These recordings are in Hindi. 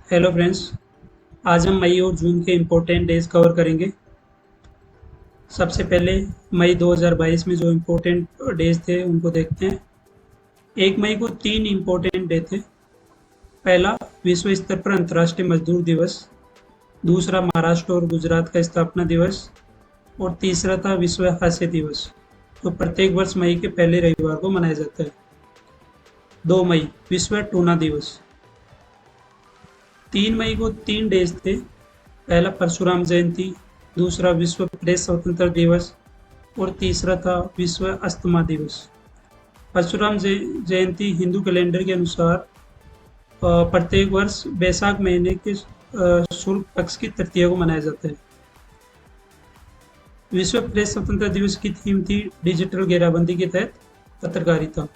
Hello friends. आज हम मई और जून के इम्पोर्टेंट डेज कवर करेंगे। सबसे पहले मई 2022 में जो इम्पोर्टेंट डेज थे उनको देखते हैं। 1 मई को 3 इम्पोर्टेंट डे थे। पहला, विश्व स्तर पर अंतर्राष्ट्रीय मजदूर दिवस। दूसरा, महाराष्ट्र और गुजरात का स्थापना दिवस। और तीसरा था विश्व हास्य दिवस, जो प्रत्येक वर्ष मई के पहले रविवार को मनाया जाता है। 2 मई, विश्व टूना दिवस। 3 मई को 3 डेज थे। पहला, परशुराम जयंती। दूसरा, विश्व प्रेस स्वतंत्रता दिवस। और तीसरा था विश्व अस्थमा दिवस। परशुराम जयंती हिंदू कैलेंडर के अनुसार प्रत्येक वर्ष बैसाख महीने के शुक्ल पक्ष की तृतीया को मनाया जाता है। विश्व प्रेस स्वतंत्रता दिवस की थीम थी डिजिटल घेराबंदी के तहत पत्रकारिता।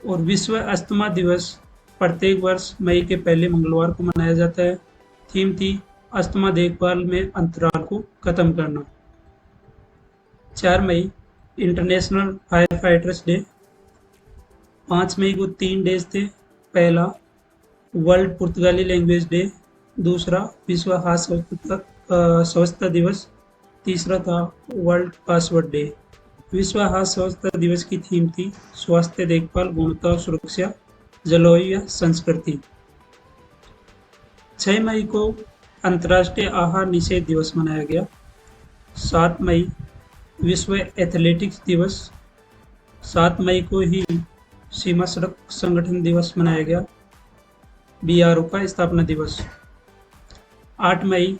और विश्व अस्थमा दिवस प्रत्येक वर्ष मई के पहले मंगलवार को मनाया जाता है। थीम थी अस्थमा देखभाल में अंतराल को खत्म करना। 4 मई, इंटरनेशनल फायर फाइटर्स डे। 5 मई को 3 डेज थे। पहला, वर्ल्ड पुर्तगाली लैंग्वेज डे। दूसरा, विश्व हास्य स्वच्छता दिवस। तीसरा था वर्ल्ड पासवर्ड डे। विश्व हास्य स्वच्छता दिवस की थीम थी स्वास्थ्य देखभाल, गुणवत्ता और सुरक्षा, जलवायु या संस्कृति। 6 मई को अंतर्राष्ट्रीय आहार निषेध दिवस मनाया गया। 7 मई, विश्व एथलेटिक्स दिवस। 7 मई को ही सीमा सड़क संगठन दिवस मनाया गया। बीआरओ का स्थापना दिवस। 8 मई,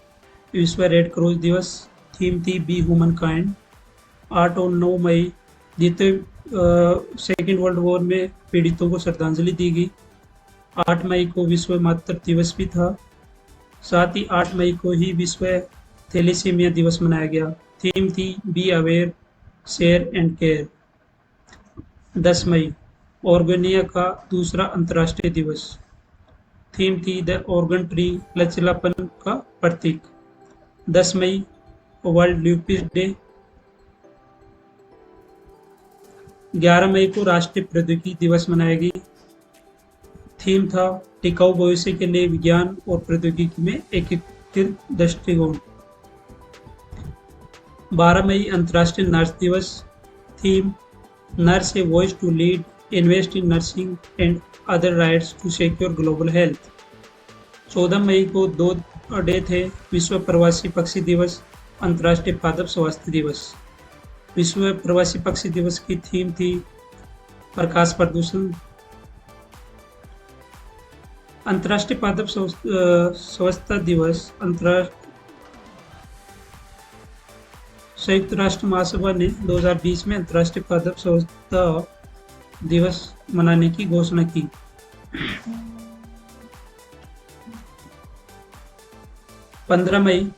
विश्व रेड क्रॉस दिवस। थीम थी बी ह्यूमन काइंड। 8 और 9 मई, द्वितीय सेकेंड वर्ल्ड वॉर में पीड़ितों को श्रद्धांजलि दी गई। 8 मई को विश्व मातृ दिवस भी था। साथ ही 8 मई को ही विश्व थैलेसीमिया दिवस मनाया गया। थीम थी be aware, share and care. 10 मई, ऑर्गेनिया का दूसरा अंतर्राष्ट्रीय दिवस। थीम थी द ऑर्गन ट्री, लचीलापन का प्रतीक। 10 मई, वर्ल्ड ल्यूपिस डे। 11 मई को राष्ट्रीय प्रौद्योगिकी दिवस मनाया गया। थीम था टिकाऊ भविष्य के लिए विज्ञान और प्रौद्योगिकी में एकीकृत दृष्टिकोण। 12 मई, अंतर्राष्ट्रीय नर्स दिवस। Theme nurse a voice to lead, invest in nursing and other rights to secure global health. 14 मई को 2 डे थे। विश्व प्रवासी पक्षी दिवस, अंतर्राष्ट्रीय पादप स्वास्थ्य दिवस। विश्व प्रवासी पक्षी दिवस की थीम थी प्रकाश प्रदूषण। अंतर्राष्ट्रीय पादप स्वच्छता दिवस संयुक्त राष्ट्र महासभा ने 2020 में अंतर्राष्ट्रीय पादप स्वच्छता दिवस मनाने की घोषणा की। 15 मई,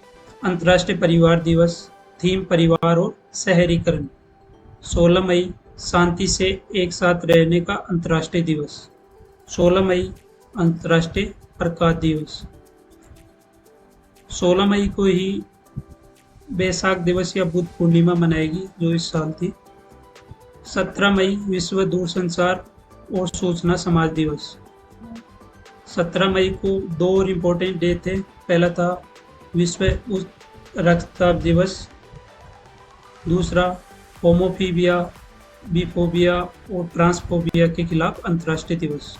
अंतर्राष्ट्रीय परिवार दिवस। थीम परिवार और शहरीकरण। 16 मई, शांति से एक साथ रहने का अंतर्राष्ट्रीय दिवस। 16 मई, अंतर्राष्ट्रीय प्रकाश दिवस। 16 मई को ही बैसाख दिवस या बुद्ध पूर्णिमा मनाएगी, जो इस साल थी। 17 मई, विश्व दूरसंचार और सूचना समाज दिवस। 17 मई को 2 और इम्पोर्टेंट डे थे। पहला था विश्व रक्तदाब दिवस। दूसरा, होमोफीबिया, बिफोबिया और ट्रांसफोबिया के खिलाफ अंतर्राष्ट्रीय दिवस।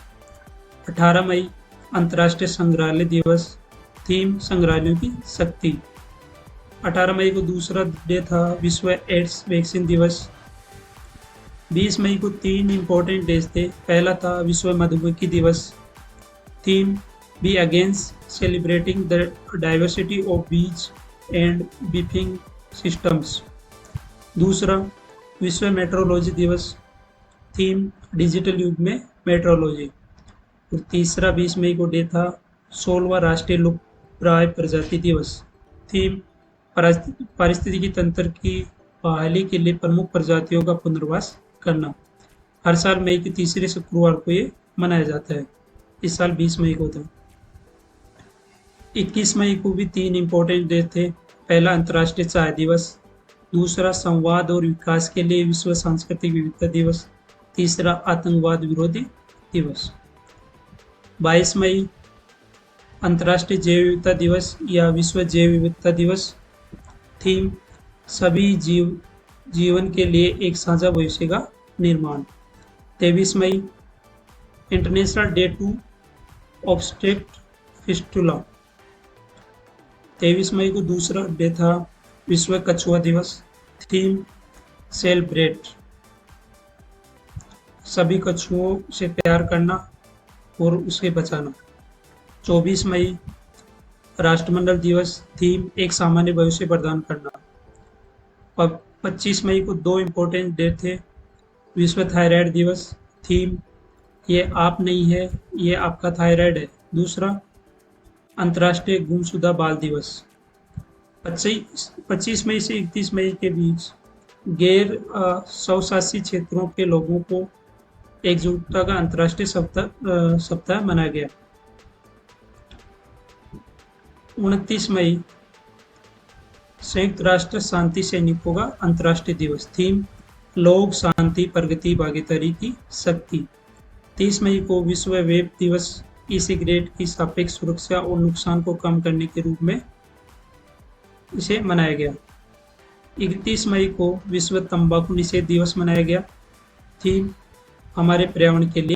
18 मई, अंतर्राष्ट्रीय संग्रहालय दिवस। थीम संग्रहालयों की शक्ति। 18 मई को दूसरा डे था विश्व एड्स वैक्सीन दिवस। 20 मई को 3 इम्पोर्टेंट डेज थे। पहला था विश्व मधुमक्खी दिवस। Theme be against celebrating the diversity of बीज एंड बीफिंग सिस्टम्स। दूसरा, विश्व मेट्रोलॉजी दिवस। थीम डिजिटल युग में मेट्रोलॉजी। और तीसरा 20 मई को डे था 16वां राष्ट्रीय लुप्तप्राय प्रजाति दिवस। थीम पारिस्थितिकी तंत्र की बहाली के लिए प्रमुख प्रजातियों का पुनर्वास करना। हर साल मई के तीसरे शुक्रवार को ये मनाया जाता है। इस साल 20 मई को था। 21 मई को भी 3 इम्पोर्टेंट डे थे। पहला, अंतर्राष्ट्रीय चाय दिवस। दूसरा, संवाद और विकास के लिए विश्व सांस्कृतिक विविधता दिवस। तीसरा, आतंकवाद विरोधी दिवस। 22 मई, अंतर्राष्ट्रीय जैव विविधता दिवस या विश्व जैव विविधता दिवस। थीम सभी जीवन के लिए एक साझा भविष्य का निर्माण। 23 मई इंटरनेशनल डे टू ऑब्स्टेट फिस्टुला। 23 मई को दूसरा डे था विश्व कछुआ दिवस। थीम सेलिब्रेट सभी कछुओं से प्यार करना और उसे बचाना। 24 मई राष्ट्रमंडल दिवस। थीम एक सामान्य भविष्य प्रदान करना। 25 मई को दो इम्पोर्टेंट डे थे। विश्व थायराइड दिवस। थीम ये आप नहीं है, ये आपका थायराइड है। दूसरा अंतर्राष्ट्रीय गुमशुदा बाल दिवस। 25 मई से 31 मई के बीच गैर स्वशासी क्षेत्रों के लोगों को एकजुटता का अंतर्राष्ट्रीय सप्ताह मनाया गया। 29 मई संयुक्त राष्ट्र शांति सैनिकों का अंतर्राष्ट्रीय दिवस। थीम लोग, शांति, प्रगति, भागीदारी की शक्ति। 30 मई को विश्व वेप दिवस। ई सिगरेट की सापेक्ष सुरक्षा और नुकसान को कम करने के रूप में इसे मनाया गया। 31 मई को विश्व तंबाकू निषेध दिवस मनाया गया। थीम हमारे पर्यावरण के लिए